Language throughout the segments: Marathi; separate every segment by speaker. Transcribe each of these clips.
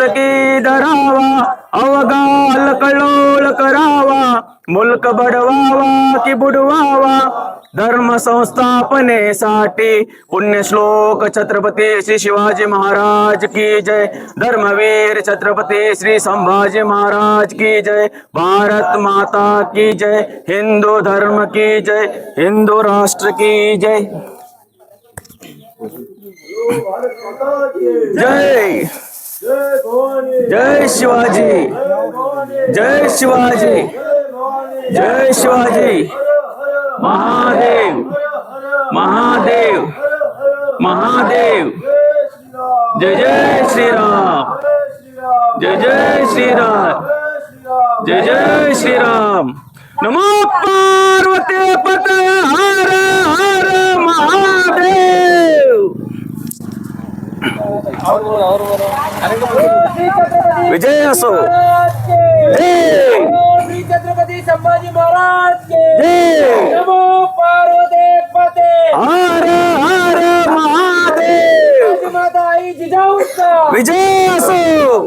Speaker 1: मस्तकी धरावा, अवघा कल्लोळ करावा, मुल्क बडवावा की बुडवावा, धर्म संस्थापनेसाठी पुण्यश्लोक छत्रपती श्री शिवाजी महाराज की जय, धर्मवीर छत्रपती श्री संभाजी महाराज की जय, भारत माता की जय, हिंदू धर्म की जय, हिंदू राष्ट्र की जय। जय जय शिवाजी, जय शिवाजी, जय शिवाजी, महादेव महादेव महादेव, जय जय श्रीराम, जय जय श्रीराम, जय जय श्रीराम। नमो पार्वती पते, हर हर महादेव। विजय असो, जय
Speaker 2: श्री छत्रपती संभाजी महाराज के
Speaker 1: जय,
Speaker 2: नमो पार्वती पते,
Speaker 1: हर हर महादेव।
Speaker 2: माता आई जिजाऊचा
Speaker 1: विजय असो,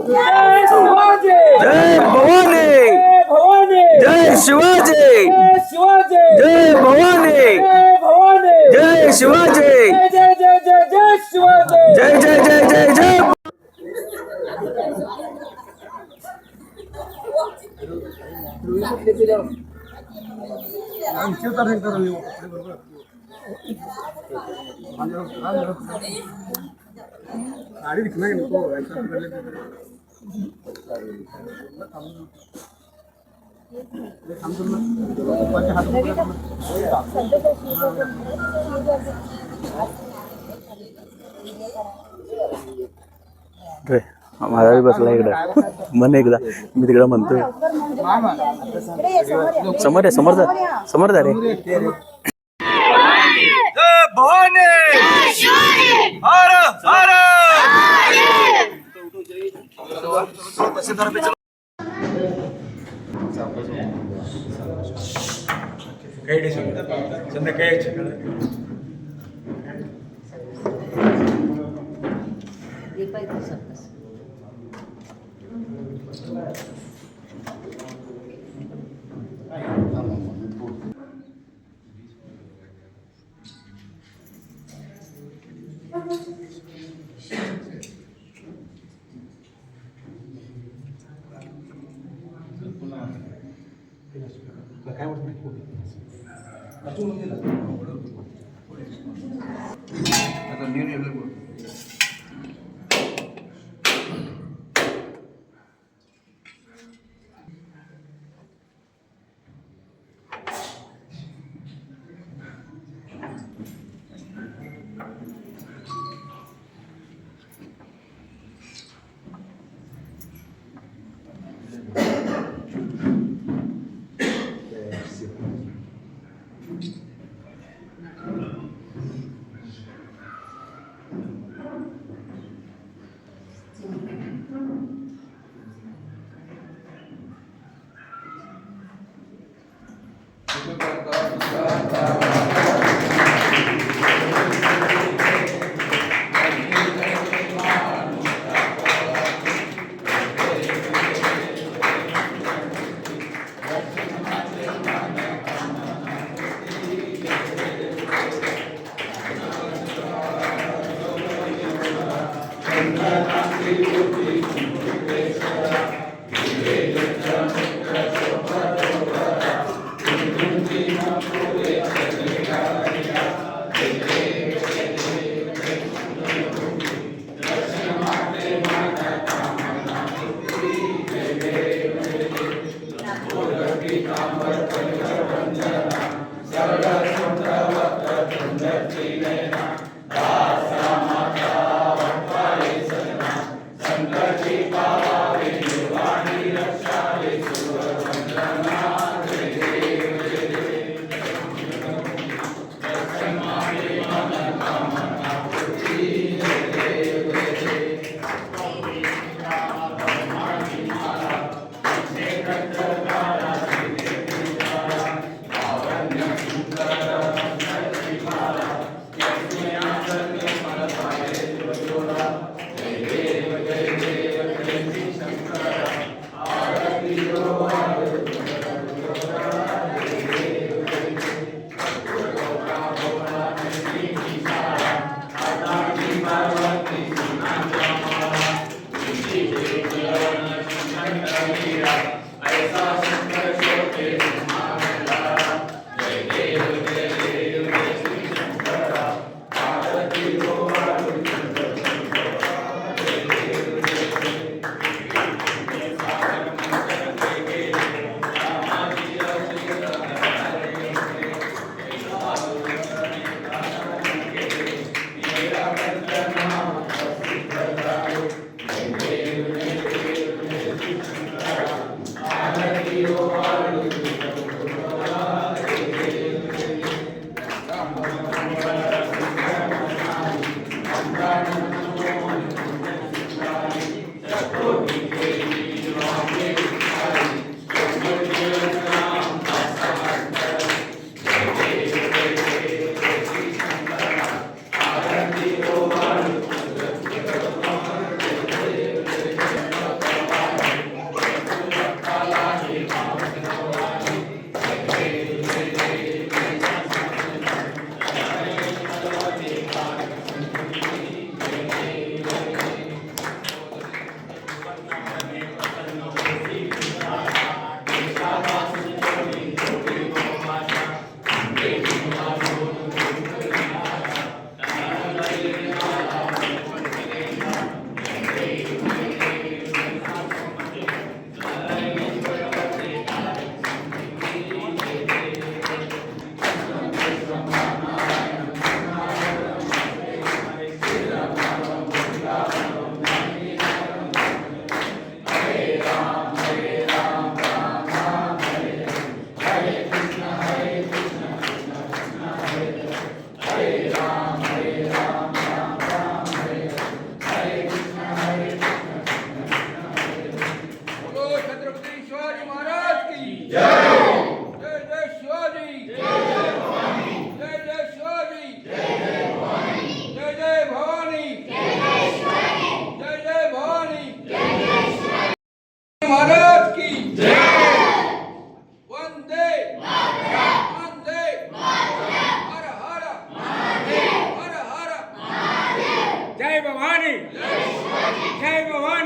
Speaker 2: जय शिवाजी,
Speaker 1: जय भवानी,
Speaker 2: जय भवानी,
Speaker 1: जय शिवाजी,
Speaker 2: जय शिवाजी,
Speaker 1: जय भवानी,
Speaker 2: जय भवानी,
Speaker 1: जय शिवाजी,
Speaker 2: जय जय जय जय जय शिवाजी,
Speaker 1: जय जय जय जय जय। माझा बसला इकडं, मन एकदा मी तिकडं म्हणतोय, समोर आहे, समोर जा, समोर जा रे।
Speaker 3: जय भवानी, हर हर।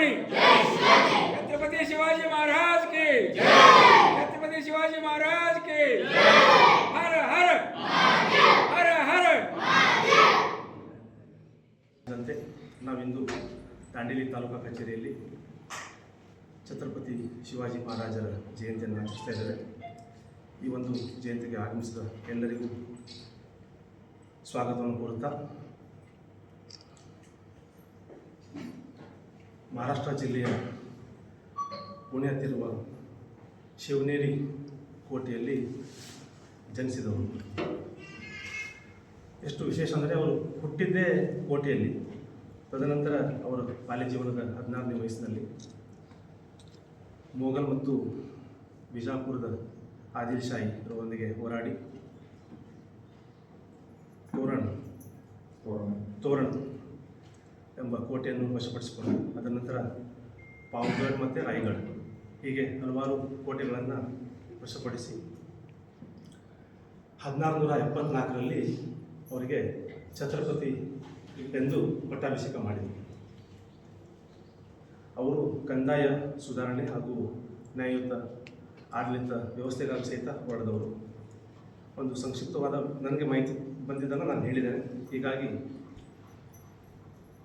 Speaker 2: की छत्रपती शिवाजी महाराज की छत्रपती शिवाजी महाराज की हर हर हर हर
Speaker 4: ಜನತೆ ನಾವಿಂದು ದಾಂಡೇಲಿ ತಾಲೂಕಾ ಕಚೇರಿಯಲ್ಲಿ ಛತ್ರಪತಿ ಶಿವಾಜಿ ಮಹಾರಾಜರ ಜಯಂತಿಯನ್ನು ಆಚರಿಸ್ತಾ ಇದ್ದೇವೆ. ಈ ಒಂದು ಜಯಂತಿಗೆ ಆಗಮಿಸಿದ ಎಲ್ಲರಿಗೂ ಸ್ವಾಗತವನ್ನು ಕೋರುತ್ತಾ, ಮಹಾರಾಷ್ಟ್ರ ಜಿಲ್ಲೆಯ ಪುಣೆ ಹತ್ತಿರುವ ಶಿವನೇರಿ ಕೋಟೆಯಲ್ಲಿ ಜನಿಸಿದವರು. ಎಷ್ಟು ವಿಶೇಷ ಅಂದರೆ ಅವರು ಹುಟ್ಟಿದ್ದೇ ಕೋಟೆಯಲ್ಲಿ. ತದನಂತರ ಅವರ ಬಾಲ್ಯ ಜೀವನದ 16ನೇ ವಯಸ್ಸಿನಲ್ಲಿ ಮೊಘಲ್ ಮತ್ತು ಬಿಜಾಪುರದ ಆದಿಲ್ ಶಾಹಿರೊಂದಿಗೆ ಹೋರಾಡಿ ತೋರಣ ಎಂಬ ಕೋಟೆಯನ್ನು ವಶಪಡಿಸಿಕೊಂಡು ಅದರ ನಂತರ ಪಾವಗಢ್ ಮತ್ತು ರಾಯ್ಗಢ್ ಹೀಗೆ ಹಲವಾರು ಕೋಟೆಗಳನ್ನು ವಶಪಡಿಸಿ 1674ರಲ್ಲಿ ಅವರಿಗೆ ಛತ್ರಪತಿ ಎಂದು ಪಟ್ಟಾಭಿಷೇಕ ಮಾಡಿದರು. ಅವರು ಕಂದಾಯ ಸುಧಾರಣೆ ಹಾಗೂ ನ್ಯಾಯಯುತ ಆಡಳಿತ ವ್ಯವಸ್ಥೆಗಾಗಿ ಸಹಿತ ಹೊರಡಿದವರು. ಒಂದು ಸಂಕ್ಷಿಪ್ತವಾದ ನನಗೆ ಮಾಹಿತಿ ಬಂದಿದ್ದನ್ನು ನಾನು ಹೇಳಿದ್ದೇನೆ. ಹೀಗಾಗಿ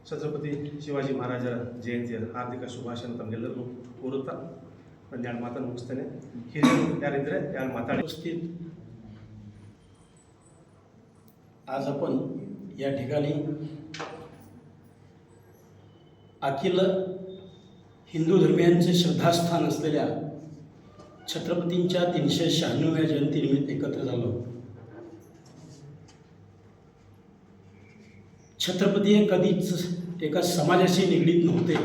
Speaker 4: ಛತ್ರಪತಿ ಶಿವಾಜಿ ಮಹಾರಾಜರ ಜಯಂತಿಯ ಹಾರ್ದಿಕ ಶುಭಾಶಯ ತಮಗೆಲ್ಲರಿಗೂ ಕೋರುತ್ತಾ ನಾನು 2 ಮಾತನ್ನು ಮುಗಿಸ್ತೇನೆ. ಹಿರಿಯರು ಯಾರಿದ್ದರೆ ಯಾರು ಮಾತಾಡಿ.
Speaker 5: उपस्थित आज आपण या ठिकाणी अखिल हिंदू धर्मियांचे श्रद्धास्थान असलेल्या छत्रपतींच्या 396व्या जयंतीनिमित्त एकत्र झालो. छत्रपती हे कधीच एका समाजाशी निगडीत नव्हते.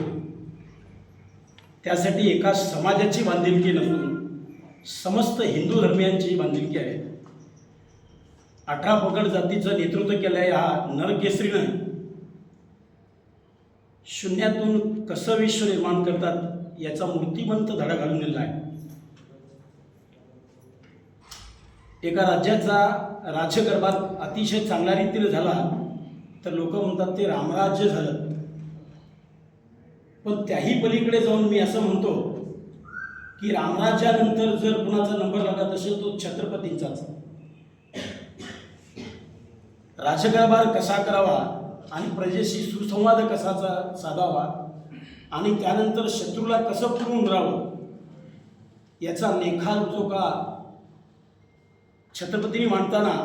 Speaker 5: त्यासाठी एका समाजाची बांधिलकी नसून समस्त हिंदू धर्मियांची बांधिलकी आहे. 18 पगड जातीचं नेतृत्व केलं आहे. हा नरकेसरीनं शून्यातून कसं विश्व निर्माण करतात याचा मूर्तिमंत धडा घालून दिला आहे. एका राज्याचा राज्यकारभार अतिशय चांगल्या रीतीने झाला तर लोक म्हणतात ते रामराज्य झालं. पण त्याही पलीकडे जाऊन मी असं म्हणतो की रामराज्यानंतर जर कुणाचा नंबर लागत असेल तो छत्रपतींचाच. राज्यकारभार कसा करावा आणि प्रजेशी सुसंवाद कसा साधावा आणि त्यानंतर शत्रूला कसं पुरून राहावं याचा लेखाजोखा छत्रपतींनी मांडताना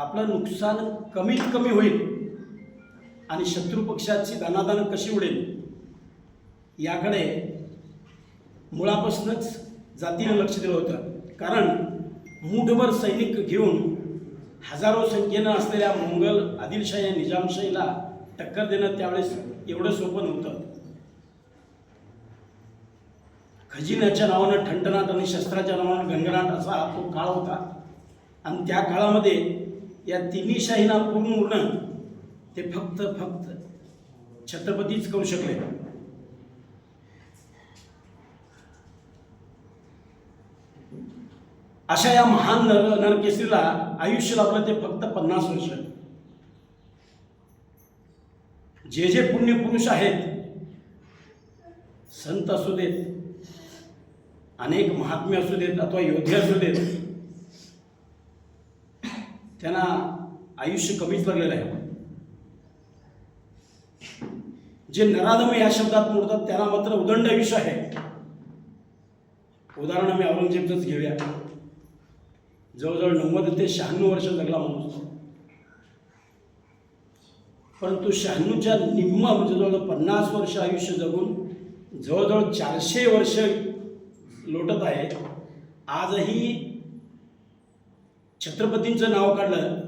Speaker 5: आपलं नुकसान कमीत कमी होईल आणि शत्रू पक्षाची दानादान कशी उडेल याकडे मुळापासूनच जातीनं लक्ष दिलं होतं. कारण मूठभर सैनिक घेऊन हजारो संख्येनं असलेल्या मोंगल आदिलशाही निजामशाहीला टक्कर देणं त्यावेळेस एवढं सोपं नव्हतं. खजिन्याच्या नावानं ठणठणाट आणि शस्त्राच्या नावानं गणगणाट असा तो काळ होता. आणि त्या काळामध्ये या तिन्ही शाहींना पूर्ण उरणं ते फक्त छत्रपतीच करू शकले. अशा या महान नरकेसरीला आयुष्य लाभलं ते फक्त 50 वर्ष. जे जे पुण्यपुरुष आहेत, संत असू देत, अनेक महात्मे असू देत अथवा योद्धे असू देत, त्यांना आयुष्य कमीच लागलेलं आहे. जे नराधम या शब्दात मोडतात त्यांना मात्र उदंड आयुष्य आहे. उदाहरण आम्ही औरंगजेबचंच घेऊया. जवळजवळ 90 ते 96 वर्ष जगला माणूस. परंतु 96च्या निम्मा म्हणजे जवळजवळ 50 वर्ष आयुष्य जगून जवळजवळ 400 वर्ष लोटत आहे. आजही छत्रपतींचं नाव काढलं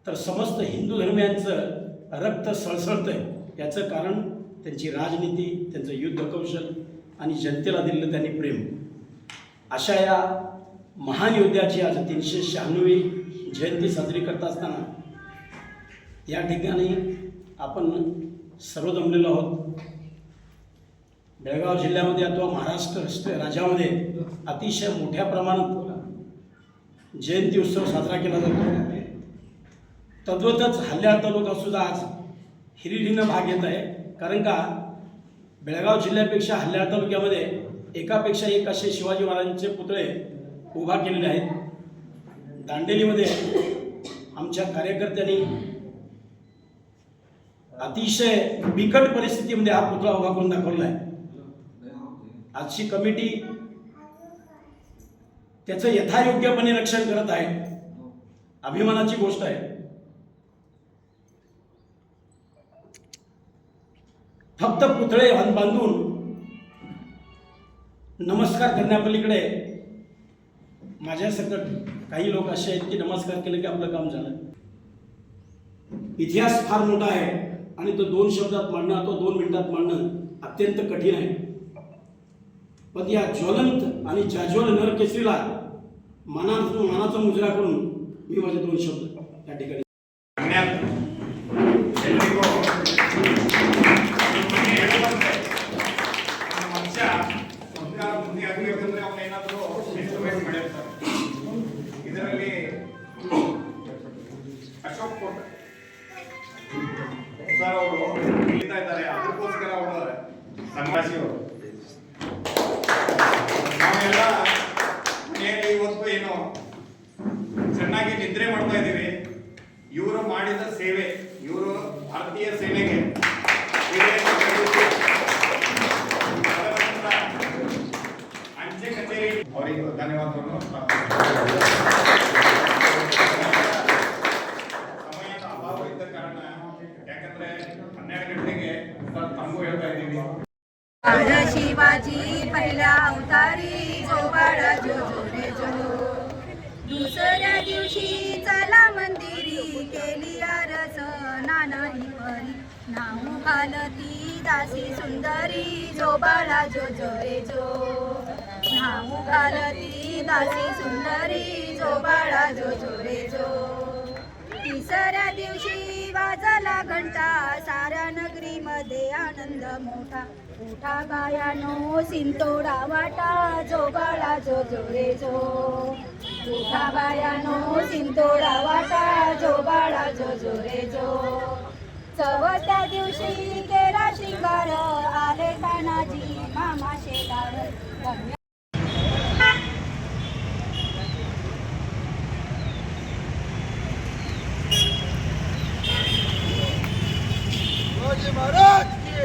Speaker 5: तर समस्त हिंदू धर्मियांचं रक्त सळसळतंय. याचं कारण त्यांची राजनीती, त्यांचं युद्ध कौशल आणि जनतेला दिलेलं त्यांनी प्रेम. अशा या महान योद्ध्याची आज 396वी जयंती साजरी करत असताना या ठिकाणी आपण सर्व जमलेलो आहोत. बेळगाव जिल्ह्यामध्ये अथवा महाराष्ट्र राज्यामध्ये अतिशय मोठ्या प्रमाणात जयंती उत्सव साजरा केला जातो. तद्वतच हल्ल्या तालुका सुद्धा आज हिरिरीनं भाग घेत आहे. कारण का बेळगाव जिल्ह्यापेक्षा हल्ल्याळ तालुक्यामध्ये एकापेक्षा एक असे शिवाजी महाराजांचे पुतळे उभा केलेले आहेत. दांडेलीमध्ये आमच्या कार्यकर्त्यांनी अतिशय बिकट परिस्थितीमध्ये हा पुतळा उभा करून दाखवला आहे. आजची कमिटी त्याचं यथायोग्यपणे रक्षण करत आहे. अभिमानाची गोष्ट आहे. फक्त पुतळे बांधून नमस्कार करण्यापलीकडे माझ्यासकट काही लोक असे आहेत की नमस्कार केले की आपलं काम झालं. इतिहास फार मोठा आहे आणि तो 2 शब्दात मांडणं, तो 2 मिनिटात मांडणं अत्यंत कठीण आहे. पण या ज्वलंत आणि जाज्वल नरकेसरीला मानाचा मुजरा करून मी माझे 2 शब्द त्या ठिकाणी
Speaker 2: ಇದರಲ್ಲಿ ಅಶೋಕ್ ಕೋಟ್ ಸರ್ ಅವರು ಹೇಳ್ತಾ ಇದ್ದಾರೆ, ಅದಕ್ಕೋಸ್ಕರ ಅವರು ಸಂಘಾಸಿಯವರು ನಾವೆಲ್ಲ ಮನೆಯಲ್ಲಿ ಇವತ್ತು ಏನು ಚೆನ್ನಾಗಿ ನಿದ್ರೆ ಮಾಡ್ತಾ ಇದ್ದೀವಿ. ಇವರು ಮಾಡಿದ ಸೇವೆ, ಇವರು ಭಾರತೀಯ ಸೇನೆಗೆ ಅಂಚೆ ಕಚೇರಿ ಅವರಿಗೆ ಧನ್ಯವಾದವನ್ನು ಸಮಯದ ಅಭಾವ ಇದ್ದ ಕಾರಣ, ಯಾಕಂದ್ರೆ 12 ಗಂಟೆಗೆ ತಮಗೂ ಹೇಳ್ತಾ ಇದ್ದೀವಿ.
Speaker 6: शिवाजी पहिला अवतारी जो बाळा जो जो रे जो. दुसऱ्या दिवशी चला मंदिरी केली आरस नानाही परी. नाव घालती दासी सुंदरी जो बाळा जो जो रे जो. नाव घालती दासी सुंदरी जो बाळा जो जो रे जो. तिसऱ्या दिवशी वाजला घंटा साऱ्या नगरीमध्ये आनंद मोठा. उठा बायानो सिंतोडा वाटा जो बाळा जो जो रे जो. उठा बायानो सिंतोडा वाटा जो बाळा जो जो रे जो. चवथ्या दिवशी केला शिंगार आले तानाजी मामा शेतार.
Speaker 3: शिवाजी महाराज की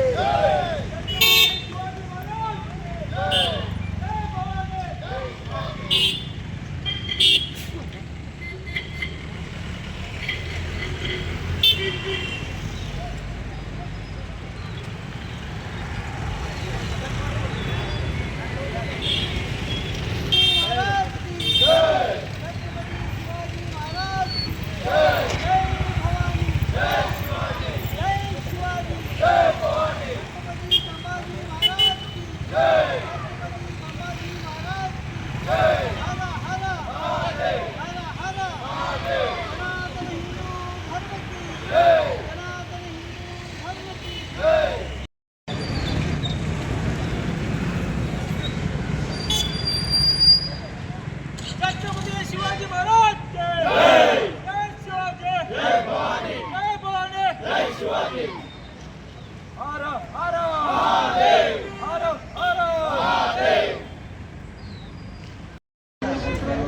Speaker 3: शिवाजी महाराज के जय शिवाजी जय भवानी जय भवानी जय शिवाजी. हर हर महादेव हर हर महादेव.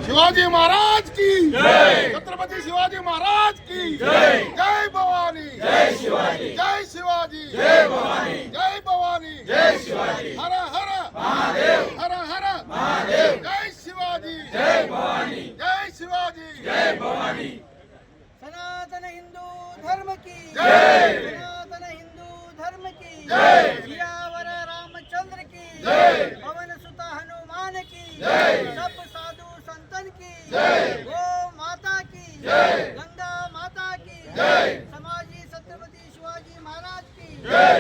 Speaker 3: शिवाजी महाराज की जय. छत्रपति शिवाजी महाराज की जय. जय भवानी जय शिवाजी जय शिवाजी जय भवानी जय भवानी जय शिवाजी. हर हर महादेव हर हर महादेव. जय शिवाजी जय भवानी जय शिवाजी जय भवानी.
Speaker 7: सनातन हिंदू धर्म की
Speaker 3: जय.
Speaker 7: सनातन हिंदू धर्म की
Speaker 3: जय.
Speaker 7: सियावर रामचंद्र की
Speaker 3: जय.
Speaker 7: पवन सुत हनुमान की
Speaker 3: जय.
Speaker 7: सब साधु संतन की
Speaker 3: जय.
Speaker 7: गो माता की
Speaker 3: जय.
Speaker 7: गंगा माता की
Speaker 3: जय.
Speaker 7: समाजी छत्रपति शिवाजी महाराज की
Speaker 3: जय.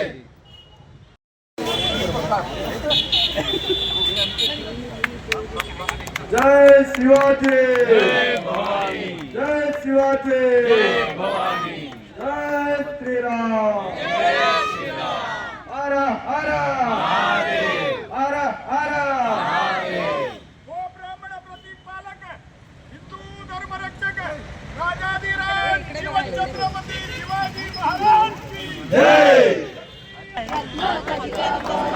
Speaker 3: जय शिवाजी जय भवानी जय शिवाजी जय भवानी जय श्रीराम जय श्रीराम. हर हर महादेव हर हर महादेव.
Speaker 2: ओ ब्राह्मण प्रतिपालक, हिंदू धर्म रक्षक, राजाधिराज छत्रपती शिवाजी महाराज की
Speaker 3: जय.
Speaker 6: जय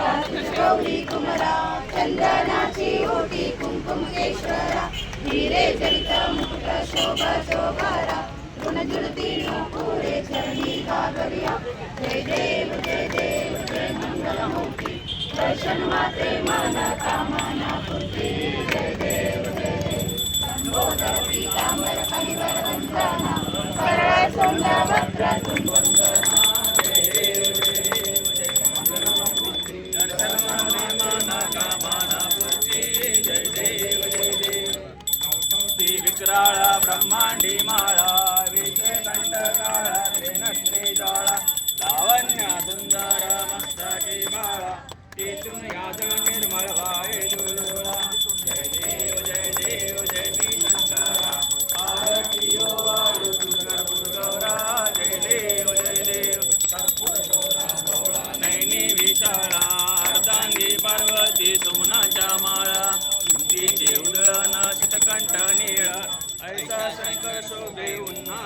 Speaker 6: गौरी कुमरा चंदनाची ओटी कुंकुमेश्वरा हिरे जडित मुकुट शोभा शोभारा गुणजुळती पुरे चरणी गागरिया जय देव जय मंगलमूर्ती दर्शन मात्रे मन कामना पूर्ती जय देव लंबोदर पीतांबर हरिवर वंदना करळ सोंडा वक्र कुंकुंदना
Speaker 1: विक्राळा ब्रह्मांडी माळा विषकंठ काळा त्रिनत्री ज्वाळा लावण्य सुंदर मस्तकी माळा तिथून याद निर्मळ वाय डोळा जय देव जय मी शंकरा आरती वाळू सुंदर गौरा जय देव कर्पूर गौरा नैनी विशाळा अर्धांगी पार्वती सोनाच्या माळा तिचे उदळण शीतकंठ निळा ऐसा शंकर शोभे उन्हा